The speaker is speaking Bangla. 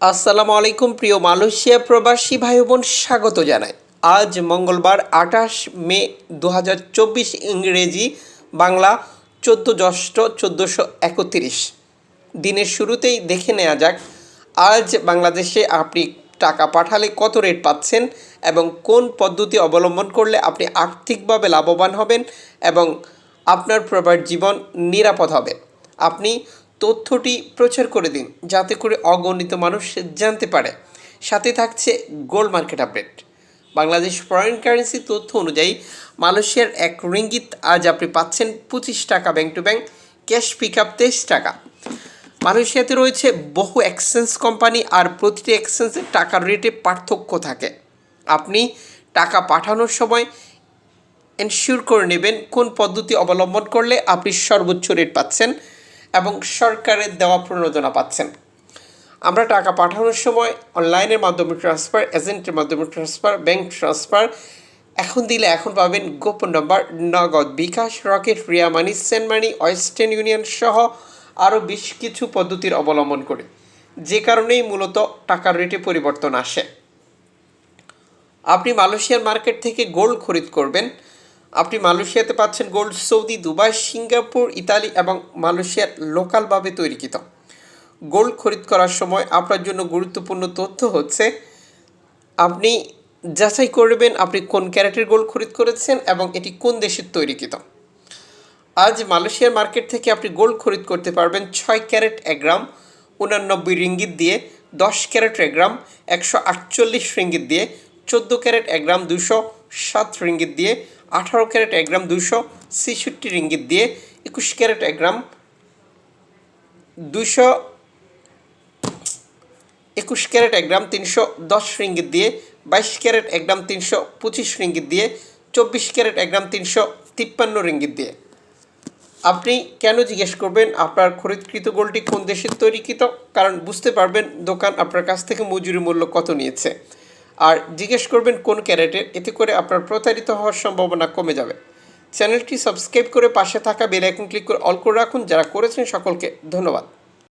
আসসালামু আলাইকুম প্রিয় মালয়েশিয়া প্রবাসী ভাই বোন, স্বাগত জানাই। আজ মঙ্গলবার 28 মে 2024, ইংরেজি বাংলা 14 জ্যৈষ্ঠ 1431। দিনের শুরুতেই দেখে নেওয়া যাক আজ বাংলাদেশে আপনি টাকা পাঠালে কত রেট পাচ্ছেন এবং কোন পদ্ধতি অবলম্বন করলে আপনি আর্থিকভাবে লাভবান হবেন এবং আপনার প্রবাস জীবন নিরাপদ হবে। আপনি তথ্যটি প্রচার করে দিন যাতে করে অগণিত মানুষ জানতে পারে। সাথে থাকছে gold market update. Bangladesh foreign currency তথ্য অনুযায়ী মালয়েশিয়ার 1 রিঙ্গিত আজ আপনি পাচ্ছেন 25 টাকা bank to bank, cash pick up 23 টাকা। মালয়েশিয়াতে রয়েছে বহু এক্সচেঞ্জ কোম্পানি আর প্রতিটি এক্সচেঞ্জের টাকার রেটে পার্থক্য থাকে। আপনি টাকা পাঠানোর সময় এনশিওর করে নেবেন কোন পদ্ধতি অবলম্বন করলে আপনি সর্বোচ্চ রেট পাচ্ছেন এবং সরকারের দেওয়া প্রণোদনা পাচ্ছেন। আমরা টাকা পাঠানোর সময় অনলাইনের মাধ্যমে ট্রান্সফার, এজেন্টের মাধ্যমে ট্রান্সফার, ব্যাংক ট্রান্সফার, এখন দিলে এখন পাবেন গোপন নম্বর, নগদ, বিকাশ, রকেট, রিয়া মানি, সেন্ড মানি, ওয়েস্টার্ন ইউনিয়ন সহ আরও বেশ কিছু পদ্ধতির অবলম্বন করে, যে কারণেই মূলত টাকার রেটে পরিবর্তন আসে। আপনি মালয়েশিয়ার মার্কেট থেকে গোল্ড খরিদ করবেন। আপনি মালয়েশিয়াতে পাচ্ছেন gold Saudi, Dubai, Singapore, Italy এবং মালয়েশিয়ার লোকালভাবে তৈরিকৃত। গোল্ড খরিদ করার সময় আপনার জন্য গুরুত্বপূর্ণ তথ্য হচ্ছে আপনি যাচাই করবেন আপনি কোন ক্যারেটের গোল্ড খরিদ করেছেন এবং এটি কোন দেশের তৈরিকৃত। আজ মালয়েশিয়ার মার্কেট থেকে আপনি গোল্ড খরিদ করতে পারবেন 6 ক্যারেট 1 গ্রাম 89 রিঙ্গিত দিয়ে, 10 ক্যারেট 1 গ্রাম 148 রিঙ্গিত দিয়ে, 14 ক্যারেট 1 গ্রাম 207 রিঙ্গিত দিয়ে, 18 ক্যারেট 1 গ্রাম 266 রিঙ্গিত দিয়ে, 21 ক্যারেট 1 গ্রাম 21 ক্যারেট 1 গ্রাম 310 রিঙ্গিত দিয়ে, 22 ক্যারেট 1 গ্রাম 325 রিঙ্গিত দিয়ে, 24 ক্যারেট 1 গ্রাম 353 রিঙ্গিত দিয়ে। আপনি কেন জিজ্ঞেস করবেন আপনার খরিদকৃত গোল্ডটি কোন দেশের তৈরিকৃত? কারণ বুঝতে পারবেন দোকান আপনার কাছ থেকে মজুরি মূল্য কত নিয়েছে। আর জিজ্ঞেস করবেন কোন ক্যারেটের, এতে করে আপনার প্রতারিত হওয়ার সম্ভাবনা কমে যাবে। চ্যানেলটি সাবস্ক্রাইব করে পাশে থাকা বেল আইকন ক্লিক করে অল করে রাখুন। যারা করেছেন সকলকে ধন্যবাদ।